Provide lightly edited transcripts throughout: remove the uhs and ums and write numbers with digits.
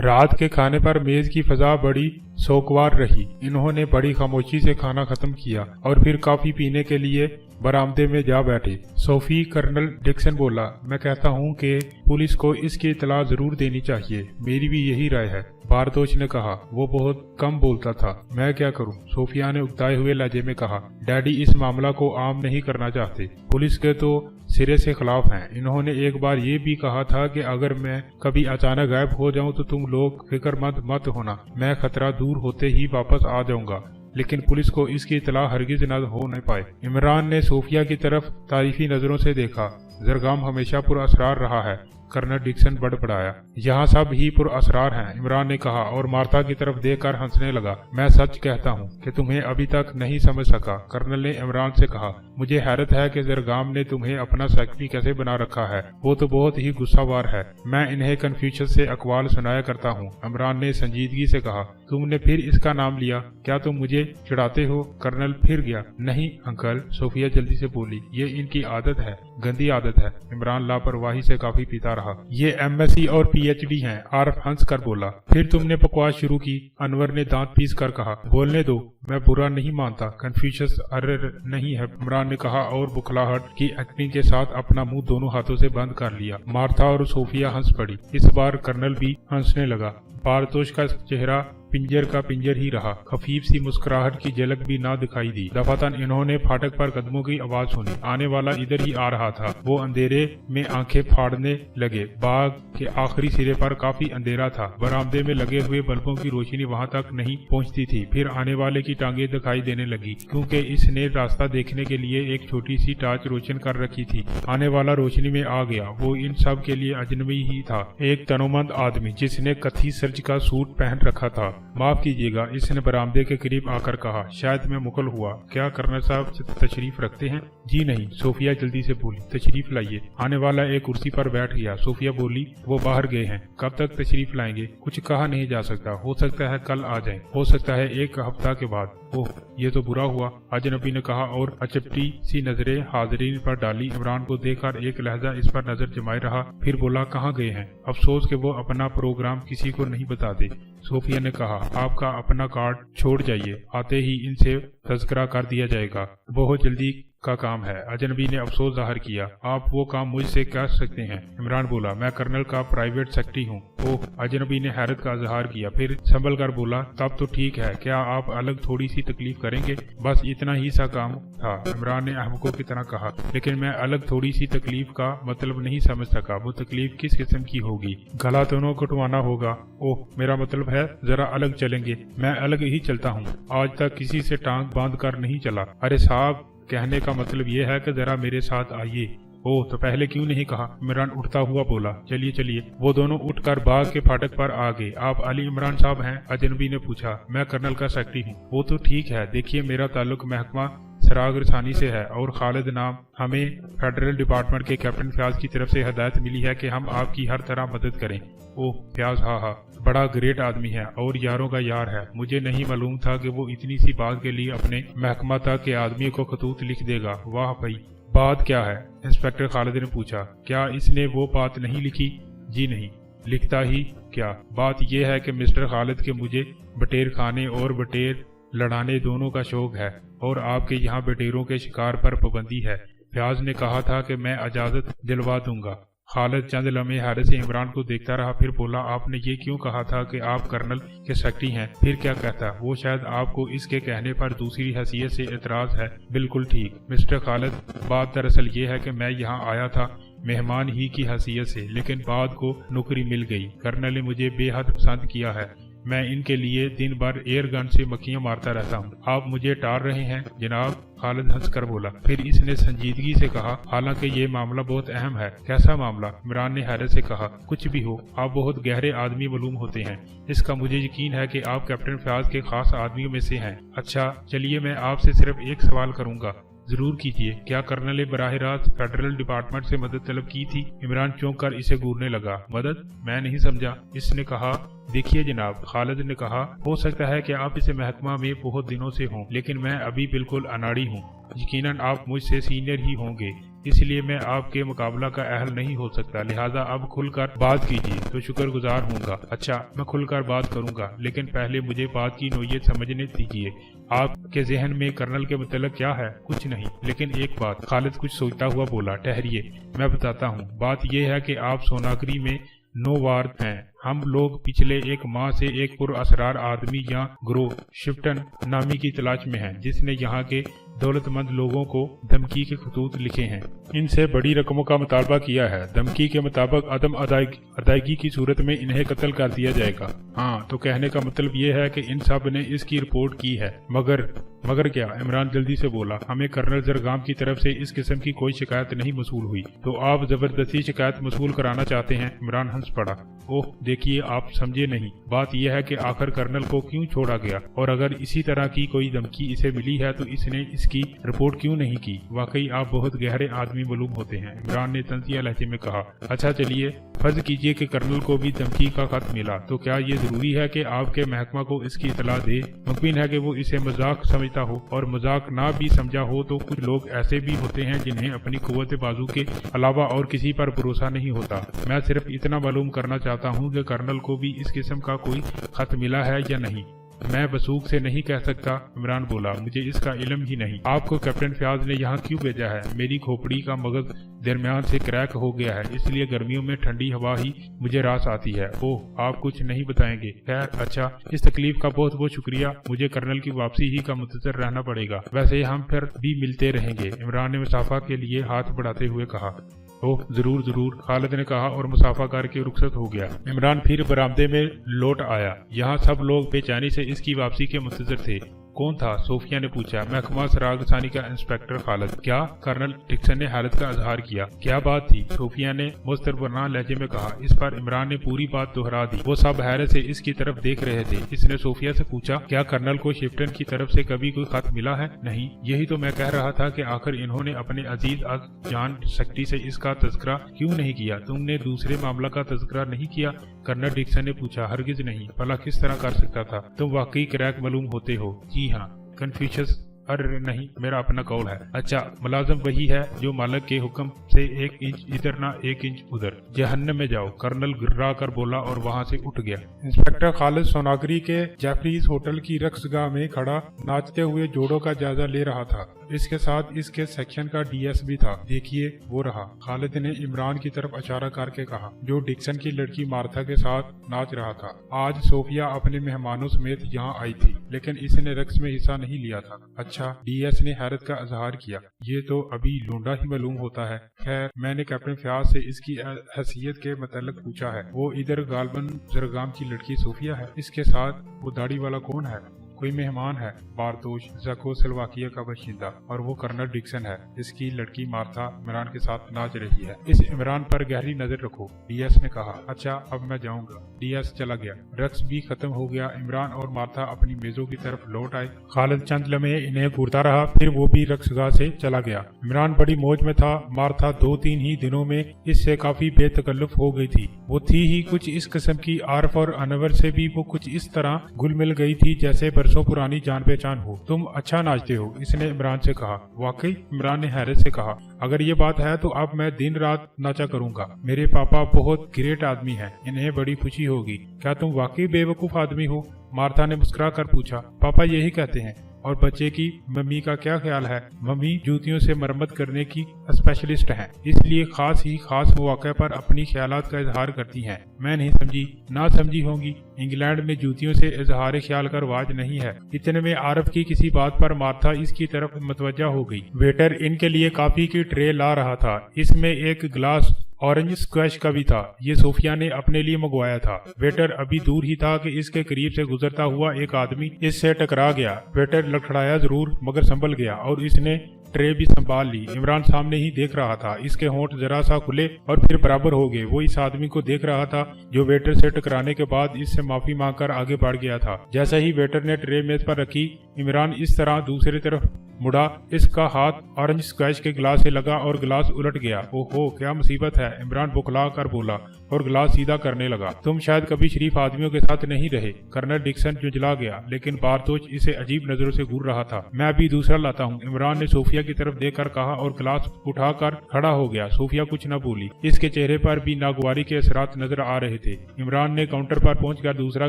रात के खाने पर मेज की फजा बड़ी सोगवार रही। इन्होंने बड़ी खामोशी से खाना खत्म किया और फिर कॉफी पीने के लिए बरामदे में जा बैठे। सोफी, कर्नल डिक्सन बोला, मैं कहता हूँ कि पुलिस को इसकी इतला जरूर देनी चाहिए। मेरी भी यही राय है, बारदोश ने कहा। वो बहुत कम बोलता था। मैं क्या करूं? सोफिया ने उकताए हुए लहजे में कहा। डैडी इस मामला को आम नहीं करना चाहते। पुलिस के तो सिरे से खिलाफ हैं। इन्होंने एक बार ये भी कहा था कि अगर मैं कभी अचानक गायब हो जाऊं तो तुम लोग फिक्रमंद मत होना, मैं खतरा दूर होते ही वापस आ जाऊंगा। लेकिन पुलिस को इसकी इतला हरगिज न होने पाए। इमरान ने सोफिया की तरफ तारीफी नजरों से देखा। जरगाम हमेशा पुरअसरार रहा है। कर्नल डिक्सन बड़बड़ाया। यहाँ सब ही पुरअसरार हैं, इमरान ने कहा और मार्था की तरफ देखकर हंसने लगा। मैं सच कहता हूँ कि तुम्हें अभी तक नहीं समझ सका, कर्नल ने इमरान से कहा। मुझे हैरत है कि जरगाम ने तुम्हें अपना सेक्रेटरी कैसे बना रखा है। वो तो बहुत ही गुस्सावार है। मैं इन्हें कन्फ्यूशियस से अकवाल सुनाया करता हूँ, इमरान ने संजीदगी से कहा। तुमने फिर इसका नाम लिया? क्या तुम मुझे चिढ़ाते हो? कर्नल फिर गया। नहीं अंकल, सोफिया जल्दी से बोली, ये इनकी आदत है, गंदी आदत है। इमरान लापरवाही से काफी पीता रहा। ये एमएससी और पीएचडी हैं, आरफ हंस कर बोला। फिर तुमने बकवास शुरू की, अनवर ने दांत पीस कर कहा। बोलने दो, मैं बुरा नहीं मानता, कन्फ्यूशियस अर्र नहीं है, इमरान ने कहा और बुखलाहट की एक्टिंग के साथ अपना मुंह दोनों हाथों से बंद कर लिया। मार्था और सोफिया हंस पड़ी। इस बार कर्नल भी हंसने लगा। बारदोश का चेहरा पिंजर का पिंजर ही रहा। खफीफ सी मुस्कुराहट की झलक भी ना दिखाई दी। दफातन इन्होंने फाटक पर कदमों की आवाज सुनी। आने वाला इधर ही आ रहा था। वो अंधेरे में आंखें फाड़ने लगे। बाग के आखिरी सिरे पर काफी अंधेरा था। बरामदे में लगे हुए बल्बों की रोशनी वहां तक नहीं पहुंचती थी। फिर आने वाले की टांगे दिखाई देने लगी, क्योंकि इसने रास्ता देखने के लिए एक छोटी सी टार्च रोशन कर रखी थी। आने वाला रोशनी में आ गया। वो इन सब के लिए अजनबी ही था। एक तनोमंद आदमी जिसने कथी सर्ज का सूट पहन रखा था। माफ कीजिएगा, इसने बरामदे के करीब आकर कहा। शायद मैं मुगल हुआ। क्या कर्नल साहब तशरीफ रखते हैं? जी नहीं, सोफिया जल्दी से बोली। तशरीफ लाइए। आने वाला एक कुर्सी पर बैठ गया। सोफिया बोली, वो बाहर गए हैं। कब तक तशरीफ लाएंगे? कुछ कहा नहीं जा सकता। हो सकता है कल आ जाए, हो सकता है एक हफ्ता के बाद। ओह, ये तो बुरा हुआ, अजनबी ने कहा और अचपटी सी नजरें हाजरीन पर डाली। इमरान को देखकर एक लहजा इस पर नजर जमाए रहा, फिर बोला, कहाँ गए हैं? अफसोस कि वो अपना प्रोग्राम किसी को नहीं बताते। सोफिया ने कहा, आपका अपना कार्ड छोड़ जाइए, आते ही इनसे तज़किरा कर दिया जाएगा। बहुत जल्दी का काम है। अजनबी ने अफसोस जाहिर किया। आप वो काम मुझसे कर सकते हैं? इमरान बोला, मैं कर्नल का प्राइवेट सेक्रेटरी हूँ। ओह, अजनबी ने हैरत का इजहार किया, फिर संभल कर बोला, तब तो ठीक है। क्या आप अलग थोड़ी सी तकलीफ करेंगे? बस इतना ही सा काम था, इमरान ने अहमकों की तरह कहा। लेकिन मैं अलग थोड़ी सी तकलीफ का मतलब नहीं समझ सका। वो तकलीफ किस किस्म की होगी? गला दोनों कटवाना होगा? ओह, मेरा मतलब है जरा अलग चलेंगे। मैं अलग ही चलता हूँ, आज तक किसी से टांग बांध कर नहीं चला। अरे साहब, कहने का मतलब ये है कि जरा मेरे साथ आइए। ओह, तो पहले क्यों नहीं कहा? इमरान उठता हुआ बोला। चलिए चलिए। वो दोनों उठकर बाग के फाटक पर आ गए। आप अली इमरान साहब हैं? अजनबी ने पूछा। मैं कर्नल का सेक्रेटरी हूँ। वो तो ठीक है। देखिए, मेरा ताल्लुक महकमा सराग रसानी से है और खालिद नाम, हमें फेडरल डिपार्टमेंट के कैप्टन फयाज की तरफ से हदायत मिली है कि हम आपकी हर तरह मदद करें। ओह फयाज, हाँ, बड़ा ग्रेट आदमी है और यारों का यार है। मुझे नहीं मालूम था कि वो इतनी सी बात के लिए अपने महकमा तक के आदमी को खतूत लिख देगा। वाह भाई। बात क्या है? इंस्पेक्टर खालिद ने पूछा। क्या इसने वो बात नहीं लिखी? जी नहीं, लिखता ही क्या। बात यह है कि मिस्टर खालिद के मुझे बटेर खाने और बटेर लड़ाने दोनों का शौक है और आपके यहाँ बटेरों के शिकार पर पाबंदी है। फयाज ने कहा था कि मैं इजाजत दिलवा दूंगा। खालिद चंद लम्हे हैरत से इमरान को देखता रहा, फिर बोला, आपने ये क्यों कहा था कि आप कर्नल के सेक्रेटरी हैं? फिर क्या कहता? वो शायद आपको इसके कहने पर दूसरी हैसियत से एतराज है। बिल्कुल ठीक मिस्टर खालिद, बात दरअसल ये है कि मैं यहाँ आया था मेहमान ही की हैसियत से, लेकिन बाद को नौकरी मिल गई। कर्नल ने मुझे बेहद पसंद किया है। मैं इनके लिए दिन भर एयर गन से मक्खियां मारता रहता हूँ। आप मुझे टाल रहे हैं जनाब? खालिद हंसकर बोला। फिर इसने संजीदगी से कहा, हालांकि ये मामला बहुत अहम है। कैसा मामला? इमरान ने हैरत से कहा। कुछ भी हो, आप बहुत गहरे आदमी मालूम होते हैं। इसका मुझे यकीन है कि आप कैप्टन फयाज के खास आदमियों में से हैं। अच्छा चलिए, मैं आपसे सिर्फ एक सवाल करूंगा। जरूर कीजिए। क्या कर्नल ने बराह रास्त फेडरल डिपार्टमेंट से मदद तलब की थी? इमरान चौंक कर इसे घूरने लगा। मदद? मैं नहीं समझा। इसने कहा, देखिए जनाब, खालिद ने कहा, हो सकता है कि आप इस महकमा में बहुत दिनों से हों, लेकिन मैं अभी बिल्कुल अनाड़ी हूँ। यकीनन आप मुझसे सीनियर ही होंगे। इसलिए मैं आपके मुकाबला का अहल नहीं हो सकता, लिहाजा अब खुलकर बात कीजिए तो शुक्रगुजार हूँगा। अच्छा, मैं खुलकर बात करूँगा, लेकिन पहले मुझे बात की नोयत समझने दीजिए। आपके जहन में कर्नल के मतलब क्या है? कुछ नहीं, लेकिन एक बात। खालिद कुछ सोचता हुआ बोला, ठहरिए, मैं बताता हूँ। बात यह है कि आप सोनाकरी में नौवार हैं। हम लोग पिछले एक माह से एक पुरअसरार आदमी या ग्रोह शिफ्टन नामी की तलाश में हैं, जिसने यहाँ के दौलतमंद लोगों को धमकी के खतूत लिखे हैं। इनसे बड़ी रकमों का मुतालबा किया है। धमकी के मुताबिक अदम अदायगी की सूरत में इन्हें कत्ल कर दिया जाएगा। हाँ, तो कहने का मतलब ये है कि इन सब ने इसकी रिपोर्ट की है। मगर क्या? इमरान जल्दी से बोला, हमें कर्नल जरगाम की तरफ से इस किस्म की कोई शिकायत नहीं मसूल हुई। तो आप जबरदस्ती शिकायत मसूल कराना चाहते हैं? इमरान हंस पड़ा। ओह देखिए, आप समझे नहीं। बात यह है कि आखिर कर्नल को क्यों छोड़ा गया, और अगर इसी तरह की कोई धमकी इसे मिली है तो इसने इसकी रिपोर्ट क्यों नहीं की? वाकई आप बहुत गहरे आदमी मालूम होते हैं, इमरान ने तंजिया लहजे में कहा। अच्छा चलिए, फर्ज कीजिए कि कर्नल को भी धमकी का खत मिला, तो क्या ये जरूरी है कि आपके महकमा को इसकी इतला दे? मुमकिन है कि वो इसे मजाक समझता हो, और मजाक ना भी समझा हो तो कुछ लोग ऐसे भी होते हैं जिन्हें अपनी कुव्वत बाजू के अलावा और किसी पर भरोसा नहीं होता। मैं सिर्फ इतना मालूम करना चाहता हूँ कि कर्नल को भी इस किस्म का कोई खत मिला है या नहीं। मैं बसूख से नहीं कह सकता, इमरान बोला, मुझे इसका इल्म ही नहीं। आपको कैप्टन फयाज ने यहाँ क्यों भेजा है? मेरी खोपड़ी का मगज दरमियान से क्रैक हो गया है, इसलिए गर्मियों में ठंडी हवा ही मुझे रास आती है। ओह, आप कुछ नहीं बताएंगे? खैर अच्छा, इस तकलीफ का बहुत बहुत शुक्रिया। मुझे कर्नल की वापसी ही का मुंतजर रहना पड़ेगा। वैसे हम फिर भी मिलते रहेंगे, इमरान ने मुसाफा के लिए हाथ बढ़ाते हुए कहा। ओह जरूर जरूर, खालिद ने कहा और मुसाफा करके रुखसत हो गया। इमरान फिर बरामदे में लौट आया। यहाँ सब लोग बेचैनी से इसकी वापसी के मुंतजर थे। कौन था? सोफिया ने पूछा। महकमा सरागसानी का इंस्पेक्टर खालिद। क्या? कर्नल डिक्सन ने हैरत का इजहार किया। क्या बात थी? सोफिया ने मुस्तरबना लहजे में कहा। इस पर इमरान ने पूरी बात दोहरा दी। वो सब हैरत से इसकी तरफ देख रहे थे। इसने सोफिया से पूछा, क्या कर्नल को शिफ्टन की तरफ से कभी कोई खत मिला है? नहीं, यही तो मैं कह रहा था कि आखिर इन्होंने अपने अजीज जान शक्ति से इसका तज़किरा क्यों नहीं किया? तुमने दूसरे मामला का तज़किरा नहीं किया? कर्नल डिक्सन ने पूछा। हरगिज नहीं, भला किस तरह कर सकता था? तुम वाकई क्रैक मालूम होते हो। जी हाँ, कन्फ्यूशियस। अरे नहीं, मेरा अपना कौल है। अच्छा, मुलाजम वही है जो मालिक के हुक्म से 1 इंच इधर ना 1 इंच उधर। जहन्नम में जाओ, कर्नल गिर्रा कर बोला और वहाँ से उठ गया। इंस्पेक्टर खालिद सोनागरी के जेफरीज होटल की रक्सगाह में खड़ा नाचते हुए जोड़ों का जायजा ले रहा था। इसके साथ इसके सेक्शन का डीएस भी था। देखिए वो रहा, खालिद ने इमरान की तरफ इशारा करके कहा, जो डिक्सन की लड़की मार्था के साथ नाच रहा था। आज सोफिया अपने मेहमानों समेत यहाँ आई थी, लेकिन इसने रक्स में हिस्सा नहीं लिया था। अच्छा, डीएस ने हैरत का इजहार किया। ये तो अभी लूंडा ही मालूम होता है। खैर, मैंने कैप्टन फयाज से इसकी हैसियत के मतलब पूछा है। वो इधर गालबन जरगाम की लड़की सोफिया है। इसके साथ वो दाढ़ी वाला कौन है? कोई मेहमान है, बारतोश ज़ेकोस्लोवाकिया का बाशिंदा, और वो कर्नल डिक्सन है। इसकी लड़की मार्था इमरान के साथ नाच रही है। इस इमरान पर गहरी नजर रखो, डीएस ने कहा। अच्छा, अब मैं जाऊंगा। डीएस चला गया। रक्स भी खत्म हो गया। इमरान और मार्था अपनी मेजों की तरफ लौट आए। खालिद चंद लम्हे इन्हें घूरता रहा, फिर वो भी रक्सगाह से चला गया। इमरान बड़ी मौज में था। मार्था 2-3 ही दिनों में इससे काफी बेतकल्लुफ हो गई थी। वो थी ही कुछ इस किस्म की। आरफ और अनवर से भी वो कुछ इस तरह घुल मिल गई थी जैसे बरसों पुरानी जान पहचान हो। तुम अच्छा नाचते हो, इसने इमरान से कहा। वाकई? इमरान ने हैरत से कहा। अगर ये बात है तो अब मैं दिन रात नाचा करूंगा। मेरे पापा बहुत ग्रेट आदमी हैं, इन्हें बड़ी खुशी होगी। क्या तुम वाकई बेवकूफ आदमी हो? मार्था ने मुस्कुरा कर पूछा। पापा यही कहते हैं। और बच्चे की मम्मी का क्या ख्याल है? मम्मी जूतियों से मरम्मत करने की स्पेशलिस्ट हैं, इसलिए खास मौके पर अपनी ख्यालात का इजहार करती हैं। मैं नहीं समझी। ना समझी होंगी। इंग्लैंड में जूतियों से इजहार ख्याल का रवाज नहीं है। इतने में आरफ की किसी बात पर मार्था इसकी तरफ मतवज्जा हो गई। वेटर इनके लिए कॉफी की ट्रे ला रहा था। इसमें एक गिलास ऑरेंज स्क्वैश का भी था। ये सोफिया ने अपने लिए मंगवाया था। वेटर अभी दूर ही था कि इसके करीब से गुजरता हुआ एक आदमी इससे टकरा गया। वेटर लड़खड़ाया जरूर, मगर संभल गया और इसने ट्रे भी संभाल ली। इमरान सामने ही देख रहा था। इसके होंठ जरा सा खुले और फिर बराबर हो गए। वो इस आदमी को देख रहा था जो वेटर से टकराने के बाद इससे माफी मांगकर आगे बढ़ गया था। जैसे ही वेटर ने ट्रे मेज पर रखी, इमरान इस तरह दूसरी तरफ मुड़ा, इसका हाथ ऑरेंज स्क्वैश के गिलास से लगा और गिलास उलट गया। ओहो, क्या मुसीबत है, इमरान बुखला कर बोला और गिलास सीधा करने लगा। तुम शायद कभी शरीफ आदमियों के साथ नहीं रहे। कर्नल डिक्सन झुंझला गया, लेकिन बारतोच इसे अजीब नजरों से घूर रहा था। मैं अभी दूसरा लाता हूँ, इमरान ने सोफिया की तरफ देखकर कहा और गिलास उठाकर खड़ा हो गया। सोफिया कुछ न बोली, इसके चेहरे पर भी नागवारी के असरात नजर आ रहे थे। इमरान ने काउंटर पर पहुंचकर दूसरा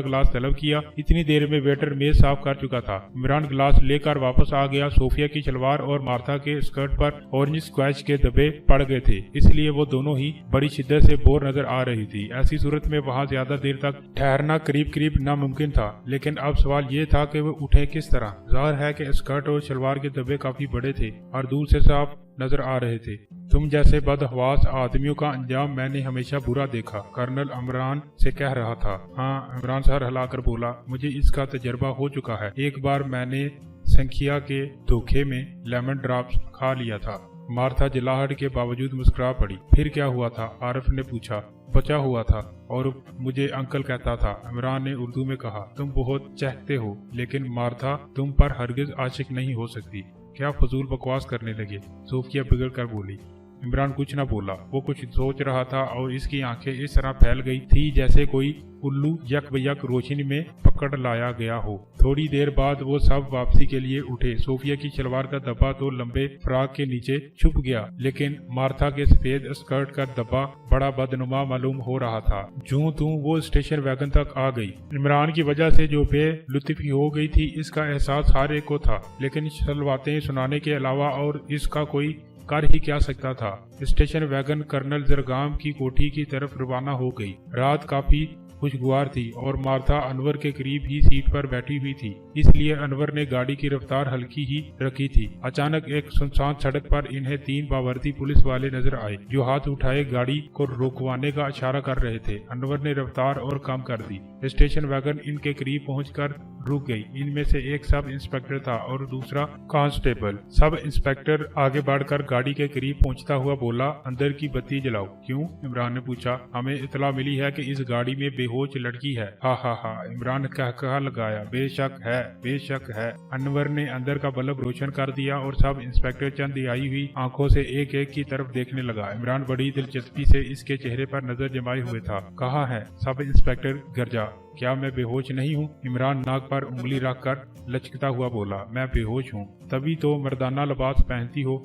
गिलास तलब किया। इतनी देर में वेटर मेज साफ कर चुका था। इमरान गिलास लेकर वापस आ गया। सोफिया की शलवार और मार्था के स्कर्ट पर ऑरेंज स्क्वैच के धब्बे पड़ गए थे, इसलिए वो दोनों ही बड़ी शिद्दत से बोर नजर आ रही थी। ऐसी सूरत में वहां ज्यादा देर तक ठहरना करीब करीब नामुमकिन था, लेकिन अब सवाल ये था कि वो उठे किस तरह। जाहिर है कि स्कर्ट और शलवार के धब्बे काफी बड़े थे और दूर से साफ नजर आ रहे थे। तुम जैसे बदहवास आदमियों का अंजाम मैंने हमेशा बुरा देखा, कर्नल इमरान से कह रहा था। हाँ, इमरान सर हिलाकर बोला, मुझे इसका तजर्बा हो चुका है। एक बार मैंने संख्या के धोखे में लेमन ड्रॉप्स खा लिया था। मार्था जलाहट के बावजूद मुस्कुरा पड़ी। फिर क्या हुआ था? आरिफ ने पूछा। बचा हुआ था और मुझे अंकल कहता था, इमरान ने उर्दू में कहा। तुम बहुत चाहते हो, लेकिन मार्था तुम पर हरगिज आशिक नहीं हो सकती। क्या फजूल बकवास करने लगे? सोफिया बिगड़ कर बोली। इमरान कुछ न बोला। वो कुछ सोच रहा था और इसकी आंखें इस तरह फैल गई थी जैसे कोई उल्लू यक बयक रोशनी में पकड़ लाया गया हो। थोड़ी देर बाद वो सब वापसी के लिए उठे। सोफिया की शलवार का धब्बा तो लंबे फ्राक के नीचे छुप गया, लेकिन मार्था के सफेद स्कर्ट का धब्बा बड़ा बदनुमा मालूम हो रहा था। जूं तू वो स्टेशन वैगन तक आ गई। इमरान की वजह से जो बेलुत्फी हो गई थी, इसका एहसास हर एक को था, लेकिन शलवातें सुनाने के अलावा और इसका कोई कर ही क्या सकता था। स्टेशन वैगन कर्नल जरगाम की कोठी की तरफ रवाना हो गई। रात काफी खुशगवार थी और मार्था अनवर के करीब ही सीट पर बैठी हुई थी, इसलिए अनवर ने गाड़ी की रफ्तार हल्की ही रखी थी। अचानक एक सुनसान सड़क पर इन्हें 3 बावर्दी पुलिस वाले नजर आए, जो हाथ उठाए गाड़ी को रोकवाने का इशारा कर रहे थे। अनवर ने रफ्तार और कम कर दी। स्टेशन वैगन इनके करीब पहुंचकर रुक गई। इनमें से एक सब इंस्पेक्टर था और दूसरा कांस्टेबल। सब इंस्पेक्टर आगे बढ़कर गाड़ी के करीब पहुंचता हुआ बोला, अंदर की बत्ती जलाओ। क्यों? इमरान ने पूछा। हमें इतला मिली है कि इस गाड़ी में बेहोश लड़की है। हा हा हा, इमरान ने कहा लगाया। बेशक है, बेशक है। अनवर ने अंदर का बल्ब रोशन कर दिया और सब इंस्पेक्टर चंद आई हुई आंखों से एक एक की तरफ देखने लगा। इमरान बड़ी दिलचस्पी से इसके चेहरे पर नजर जमाए हुए था। कहाँ है? सब इंस्पेक्टर गरजा। क्या मैं बेहोश नहीं हूँ? इमरान नाक पर उंगली रखकर लचकता हुआ बोला, मैं बेहोश हूँ। तभी तो मर्दाना लिबास पहनती हो।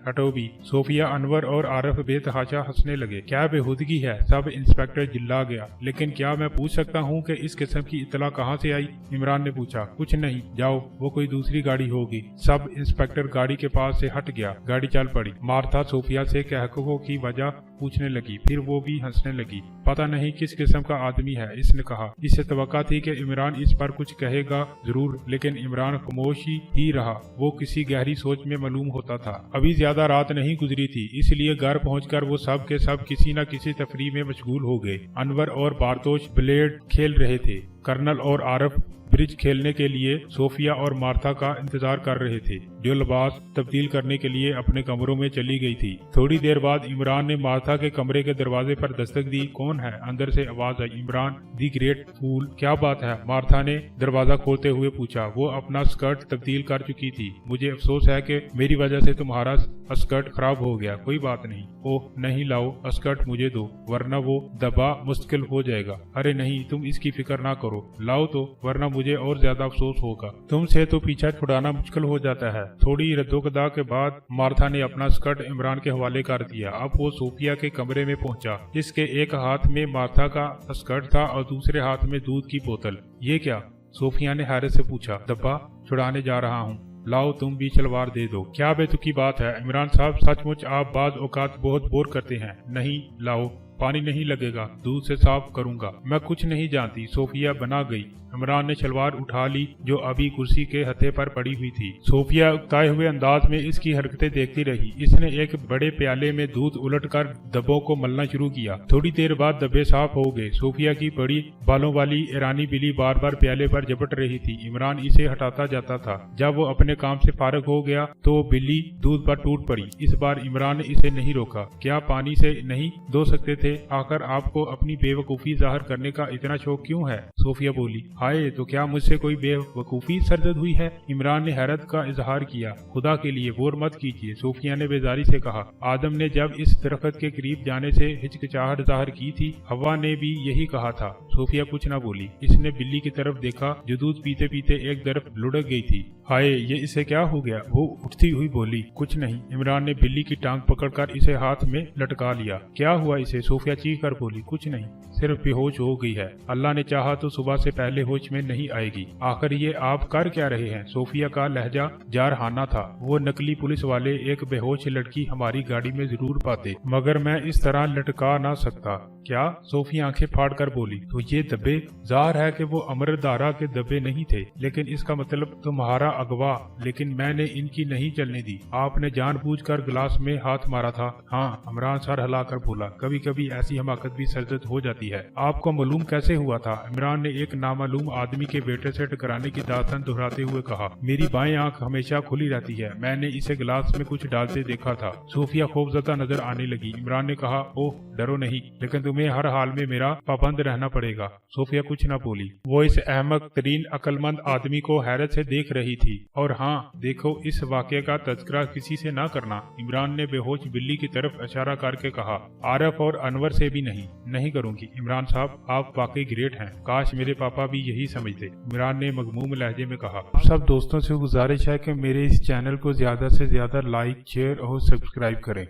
हटो भी। सोफिया, अनवर और आरिफ बेतहाशा हंसने लगे। क्या बेहूदगी है? सब इंस्पेक्टर चिल्ला गया। लेकिन क्या मैं पूछ सकता हूँ कि इस किस्म की इतला कहाँ से आई? इमरान ने पूछा। कुछ नहीं, जाओ, वो कोई दूसरी गाड़ी होगी। सब इंस्पेक्टर गाड़ी के पास से हट गया। गाड़ी चल पड़ी। मार्था सोफिया से कहकों की वजह पूछने लगी, फिर वो भी हंसने लगी। पता नहीं किस किस्म का आदमी है, इसने कहा। इसे तवक्का थी कि इमरान इस पर कुछ कहेगा जरूर, लेकिन इमरान खामोश ही रहा। वो किसी गहरी सोच में मालूम होता था। अभी ज्यादा रात नहीं गुजरी थी, इसलिए घर पहुंचकर वो सब के सब किसी न किसी तफरीह में मशगूल हो गए। अनवर और बारतोश ब्लेड खेल रहे थे। कर्नल और आरिफ ब्रिज खेलने के लिए सोफिया और मार्था का इंतजार कर रहे थे, जो लिबास तब्दील करने के लिए अपने कमरों में चली गई थी। थोड़ी देर बाद इमरान ने मार्था के कमरे के दरवाजे पर दस्तक दी। कौन है? अंदर से आवाज आई। इमरान, दी ग्रेट फूल, क्या बात है? मार्था ने दरवाजा खोलते हुए पूछा। वो अपना स्कर्ट तब्दील कर चुकी थी। मुझे अफसोस है कि मेरी वजह से तुम्हारा स्कर्ट खराब हो गया। कोई बात नहीं। ओह नहीं, लाओ स्कर्ट मुझे दो, वरना वो दबा मुश्किल हो जाएगा। अरे नहीं, तुम इसकी फिक्र ना करो, लाओ तो, वरना मुझे और ज्यादा अफसोस होगा। तुमसे तो पीछा छुड़ाना मुश्किल हो जाता है। थोड़ी रद्दोकदा के बाद मार्था ने अपना स्कर्ट इमरान के हवाले कर दिया। अब वो सोफिया के कमरे में पहुंचा। इसके एक हाथ में मार्था का स्कर्ट था और दूसरे हाथ में दूध की बोतल। ये क्या? सोफिया ने हैरत से पूछा। डब्बा छुड़ाने जा रहा हूँ, लाओ तुम भी शलवार दे दो। क्या बेतुकी बात है इमरान साहब, सचमुच आप बाद औकात बहुत बोर करते हैं। नहीं, लाओ, पानी नहीं लगेगा, दूध से साफ करूंगा। मैं कुछ नहीं जानती। सोफिया बना गई। इमरान ने शलवार उठा ली जो अभी कुर्सी के हथे पर पड़ी हुई थी। सोफिया उकताए हुए अंदाज में इसकी हरकतें देखती रही। इसने एक बड़े प्याले में दूध उलटकर दब्बों को मलना शुरू किया। थोड़ी देर बाद डब्बे साफ हो गए। सोफिया की बड़ी बालों वाली ईरानी बिल्ली बार बार प्याले पर झपट रही थी। इमरान इसे हटाता जाता था। जब वो अपने काम से फारग हो गया तो बिल्ली दूध पर टूट पड़ी। इस बार इमरान ने इसे नहीं रोका। क्या पानी से नहीं धो सकते थे? आखिर आपको अपनी बेवकूफी जाहिर करने का इतना शौक क्यों है? सोफिया बोली। हाय, तो क्या मुझसे कोई बेवकूफ़ी सरजद हुई है? इमरान ने हैरत का इजहार किया। खुदा के लिए बोर मत कीजिए, सोफिया ने बेजारी से कहा। आदम ने जब इस दरख्त के करीब जाने से हिचकिचाहट जाहिर की थी, हवा ने भी यही कहा था। सोफिया कुछ न बोली। इसने बिल्ली की तरफ देखा जो दूध पीते पीते एक तरफ लुढ़क गई थी। हाय, ये इसे क्या हो गया? वो उठती हुई बोली। कुछ नहीं। इमरान ने बिल्ली की टांग पकड़कर इसे हाथ में लटका लिया। क्या हुआ इसे? सोफिया चीख कर बोली। कुछ नहीं, सिर्फ बेहोश हो गई है। अल्लाह ने चाहा तो सुबह से पहले होश में नहीं आएगी। आखिर ये आप कर क्या रहे हैं? सोफिया का लहजा जारहाना था। वो नकली पुलिस वाले एक बेहोश लड़की हमारी गाड़ी में जरूर पाते, मगर मैं इस तरह लटका ना सकता। क्या? सोफिया आंखें फाड़ कर बोली। तो ये दब्बे? जाहिर है कि वो अमरदारा के दब्बे नहीं थे, लेकिन इसका मतलब तुम्हारा अगवा। लेकिन मैंने इनकी नहीं चलने दी। आपने जानबूझकर गिलास में हाथ मारा था। हाँ, इमरान सर हिलाकर बोला। कभी कभी ऐसी हमाकत भी सरजद हो जाती है। आपको मालूम कैसे हुआ था? इमरान ने एक नामालूम आदमी के बेटे से टकराने की दास्तान दोहराते हुए कहा। मेरी बाएं आंख हमेशा खुली रहती है। मैंने इसे गिलास में कुछ डालते देखा था। सोफिया खौफजदा नजर आने लगी। इमरान ने कहा, ओह डरो नहीं, लेकिन तुम्हें हर हाल में मेरा पाबंद रहना पड़ेगा। सोफिया कुछ न बोली। वो इस अहमक तरीन अक्लमंद आदमी को हैरत से देख रही थी। और हाँ, देखो, इस वाक़े का तज़किरा किसी से ना करना। इमरान ने बेहोश बिल्ली की तरफ इशारा करके कहा। आरफ और अनवर से भी नहीं करूंगी। इमरान साहब, आप वाकई ग्रेट हैं। काश मेरे पापा भी यही समझते, इमरान ने मगमूम लहजे में कहा। सब दोस्तों से गुजारिश है कि मेरे इस चैनल को ज्यादा से ज्यादा लाइक, शेयर और सब्सक्राइब करें।